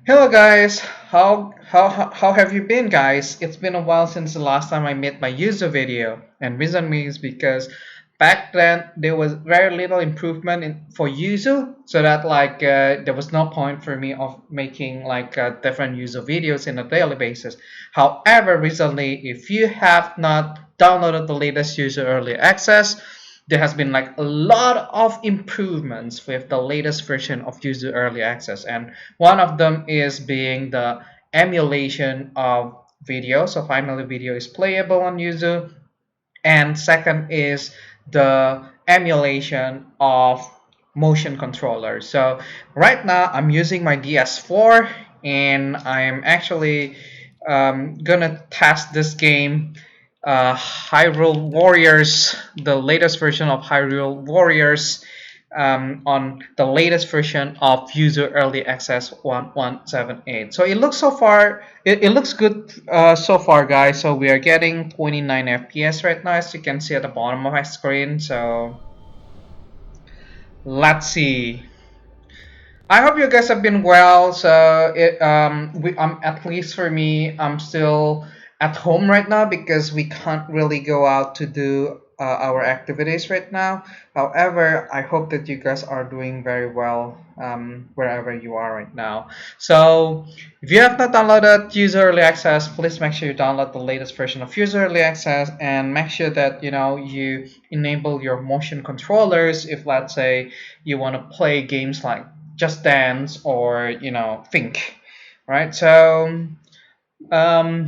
Hello guys, how have you been guys? It's been a while since the last time I made my user video, and reason is because back then there was very little improvement for Yuzu, so that there was no point for me of making different user videos in a daily basis. However, recently, if you have not downloaded the latest user early access, there has been like a lot of improvements with the latest version of Yuzu early access, and one of them is being the emulation of video. So finally video is playable on Yuzu, and second is the emulation of motion controller. So right now I'm using my DS4, and I'm actually gonna test this game, Hyrule Warriors, the latest version of Hyrule Warriors, on the latest version of User Early Access 1178. So it looks so far, it looks good so far, guys. So we are getting 29 FPS right now, as you can see at the bottom of my screen. So let's see. I hope you guys have been well. So at least for me, I'm still at home right now because we can't really go out to do our activities right now. However, I hope that you guys are doing very well wherever you are right now. So if you have not downloaded User Early Access, please make sure you download the latest version of User Early Access, and make sure that you enable your motion controllers if, let's say, you want to play games like Just Dance or Think, right? So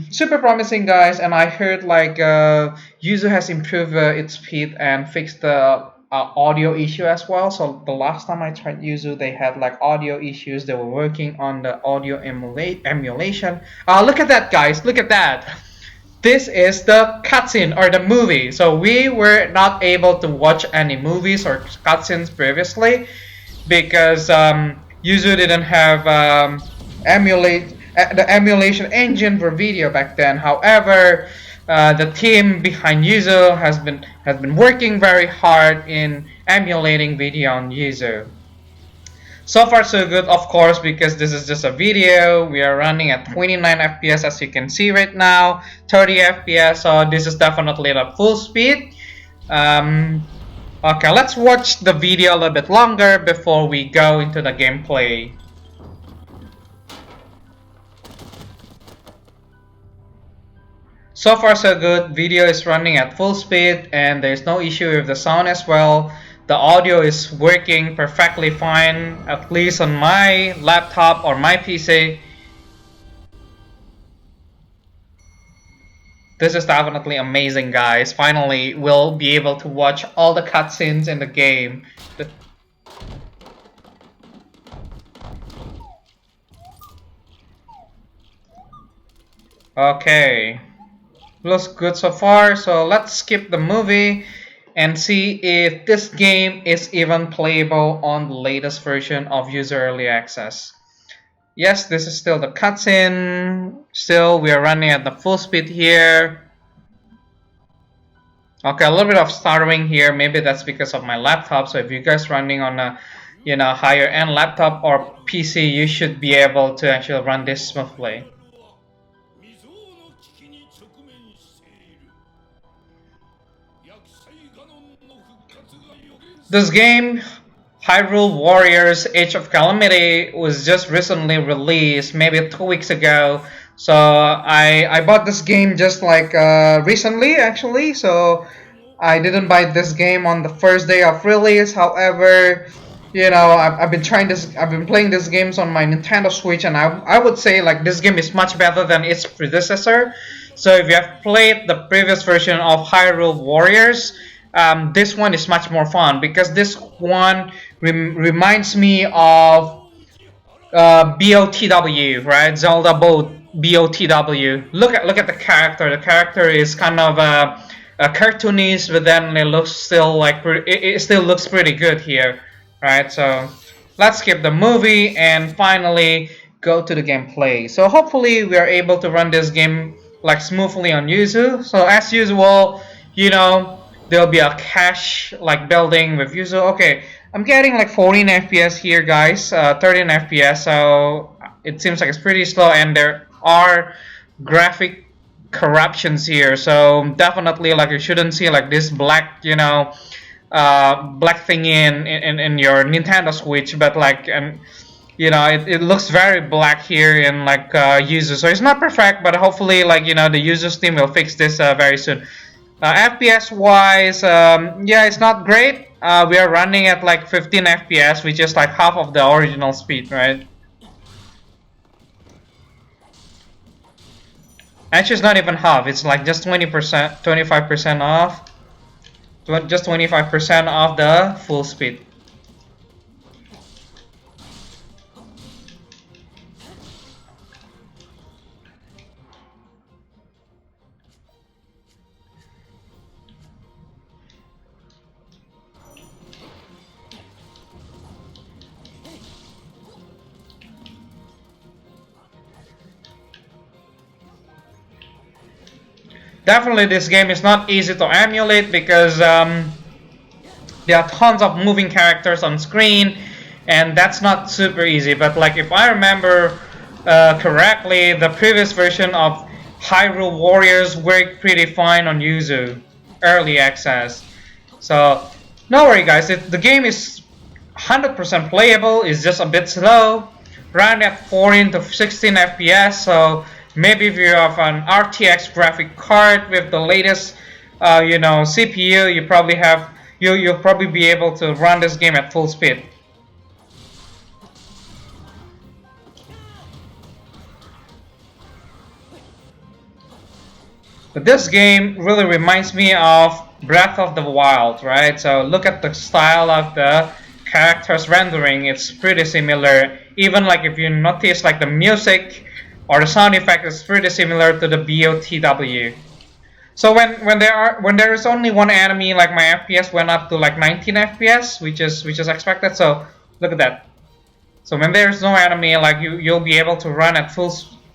super promising, guys. And I heard Yuzu has improved its speed and fixed the audio issue as well. So the last time I tried Yuzu, they had like audio issues. They were working on the audio emulation. Look at that, guys, look at that. This is the cutscene or the movie. So we were not able to watch any movies or cutscenes previously because Yuzu didn't have the emulation engine for video back then. However, the team behind Yuzu has been working very hard in emulating video on Yuzu. So far so good, of course, because this is just a video. We are running at 29 FPS as you can see right now, 30 FPS, so this is definitely at full speed. Okay, let's watch the video a little bit longer before we go into the gameplay. So far so good, video is running at full speed and there's no issue with the sound as well. The audio is working perfectly fine, at least on my laptop or my PC. This is definitely amazing, guys. Finally, we'll be able to watch all the cutscenes in the game. Okay, looks good so far, so let's skip the movie and see if this game is even playable on the latest version of User Early Access. Yes, this is still the cutscene. Still, we are running at the full speed here. Okay, a little bit of stuttering here. Maybe that's because of my laptop. So if you guys running on a higher end laptop or PC, you should be able to actually run this smoothly. This game, Hyrule Warriors Age of Calamity, was just recently released, maybe 2 weeks ago. So I bought this game just recently actually. So I didn't buy this game on the first day of release. However, I've been playing these games on my Nintendo Switch, and I would say like this game is much better than its predecessor. So if you have played the previous version of Hyrule Warriors, this one is much more fun because this one reminds me of BOTW, right? Zelda Boat BOTW. Look at the character. The character is kind of a cartoonist, but then it looks still it still looks pretty good here, right? So let's skip the movie and finally go to the gameplay. So hopefully we are able to run this game smoothly on Yuzu. So as usual, there'll be a cache building with Yuzu. Okay, I'm getting 14 FPS here, guys, 13 FPS. So it seems like it's pretty slow, and there are graphic corruptions here. So definitely, like, you shouldn't see like this black, black thing in your Nintendo Switch, but like, and it looks very black here in like Yuzu. So it's not perfect, but hopefully, like, the Yuzu's team will fix this very soon. FPS wise, yeah, it's not great. We are running at like 15 FPS, which is like half of the original speed, right? Actually, it's not even half. It's like just 20%, 25% off. Just 25% off the full speed. Definitely, this game is not easy to emulate because there are tons of moving characters on screen, and that's not super easy. But like, if I remember correctly, the previous version of Hyrule Warriors worked pretty fine on Yuzu early access. So no worry, guys. The game is 100% playable. It's just a bit slow, running at 14 to 16 FPS. So maybe if you have an RTX graphic card with the latest, CPU, you'll probably be able to run this game at full speed. But this game really reminds me of Breath of the Wild, right? So look at the style of the characters rendering. It's pretty similar. Even like if you notice, like, the music or the sound effect is pretty similar to the BOTW. So when there is only one enemy, like, my FPS went up to like 19 FPS, which is expected. So look at that. So when there's no enemy, like, you'll be able to run at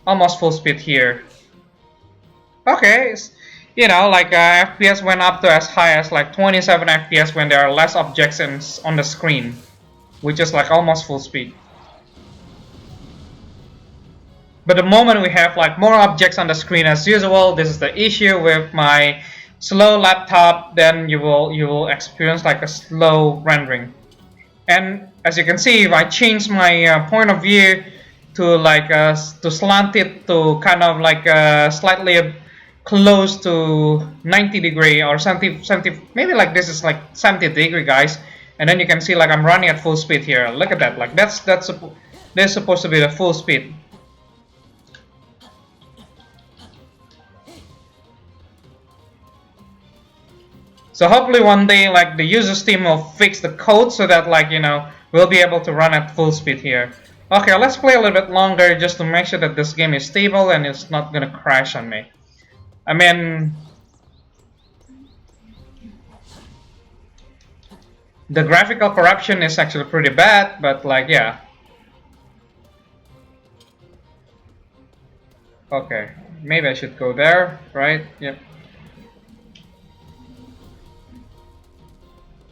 almost full speed here. Okay, like, FPS went up to as high as like 27 FPS when there are less objects on the screen, which is like almost full speed. But the moment we have like more objects on the screen as usual, this is the issue with my slow laptop, then you will experience like a slow rendering. And as you can see, if I change my point of view to like to slant it to kind of like slightly close to 90 degree or 70, maybe like this is like 70 degree, guys, and then you can see like I'm running at full speed here. Look at that, like that's supposed to be the full speed. So hopefully one day, like, the Yuzu team will fix the code so that, like, we'll be able to run at full speed here. Okay, let's play a little bit longer just to make sure that this game is stable and it's not gonna crash on me. I mean, the graphical corruption is actually pretty bad, but like, yeah. Okay, maybe I should go there, right? Yep.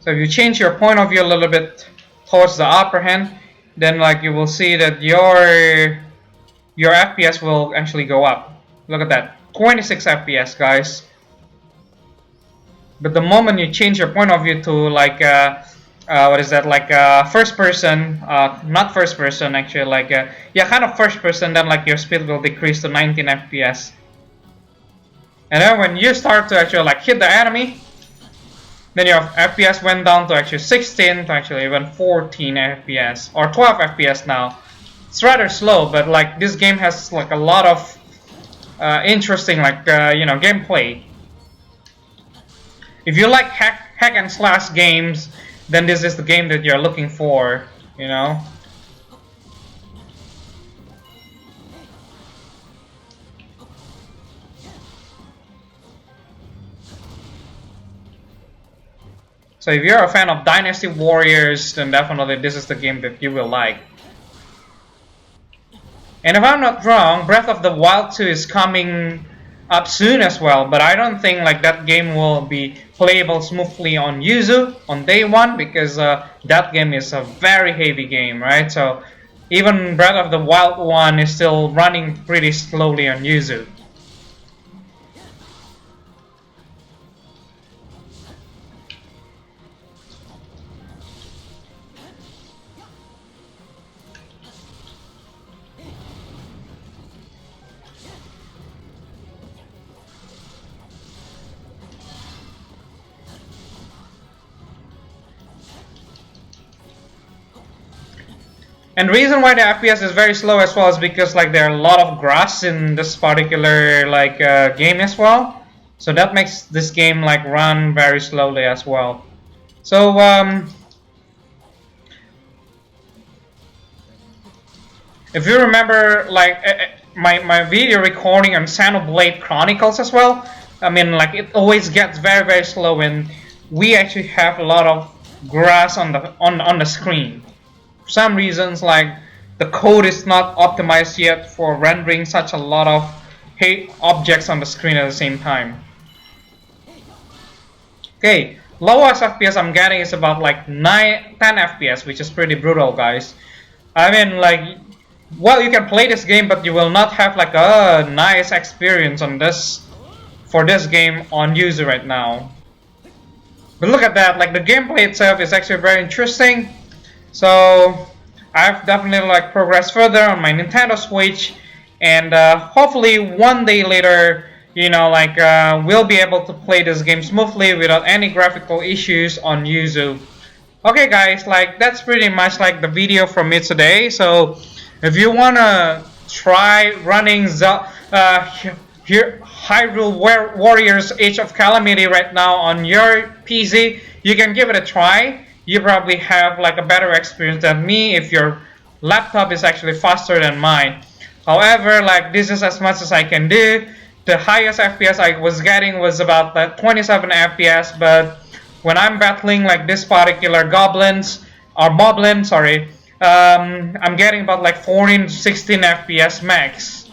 So if you change your point of view a little bit towards the upper hand, then like you will see that your FPS will actually go up. Look at that, 26 FPS, guys. But the moment you change your point of view to like what is that, like first person, not first person actually, like yeah, kind of first person, then like your speed will decrease to 19 FPS. And then when you start to actually like hit the enemy, then your FPS went down to actually 16 to actually even 14 FPS or 12 FPS now. It's rather slow, but like this game has like a lot of interesting like gameplay. If you like hack and slash games, then this is the game that you're looking for, So if you're a fan of Dynasty Warriors, then definitely this is the game that you will like. And if I'm not wrong, Breath of the Wild 2 is coming up soon as well, but I don't think like that game will be playable smoothly on Yuzu on day one, because that game is a very heavy game, right? So Even Breath of the Wild 1 is still running pretty slowly on Yuzu. And the reason why the FPS is very slow as well is because like there are a lot of grass in this particular game as well, so that makes this game like run very slowly as well. So if you remember my video recording on Xenoblade Chronicles as well, I mean like it always gets very slow when we actually have a lot of grass on the screen. For some reasons, like the code is not optimized yet for rendering such a lot of objects on the screen at the same time. Okay, lowest FPS I'm getting is about like 10 FPS, which is pretty brutal, guys. I mean, like, well, you can play this game, but you will not have like a nice experience on this for this game on Yuzu right now. But look at that, like the gameplay itself is actually very interesting. So I've definitely like progressed further on my Nintendo Switch, and hopefully one day later, you know, like we'll be able to play this game smoothly without any graphical issues on Yuzu. Okay, guys, like that's pretty much like the video from me today. So if you wanna try running Hyrule Warriors Age of Calamity right now on your PC, you can give it a try. You probably have like a better experience than me if your laptop is actually faster than mine. However, like this is as much as I can do. The highest FPS I was getting was about 27 FPS, but when I'm battling like this particular moblin, sorry, I'm getting about like 14 to 16 FPS max.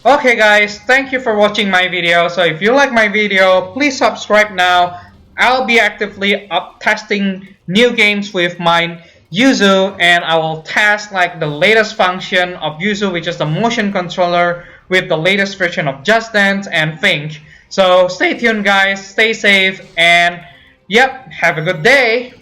Okay guys, thank you for watching my video. So if you like my video, please subscribe now. I'll be actively testing new games with my Yuzu, and I will test like the latest function of Yuzu, which is the motion controller, with the latest version of Just Dance and Think. So stay tuned guys, stay safe, and yep, have a good day.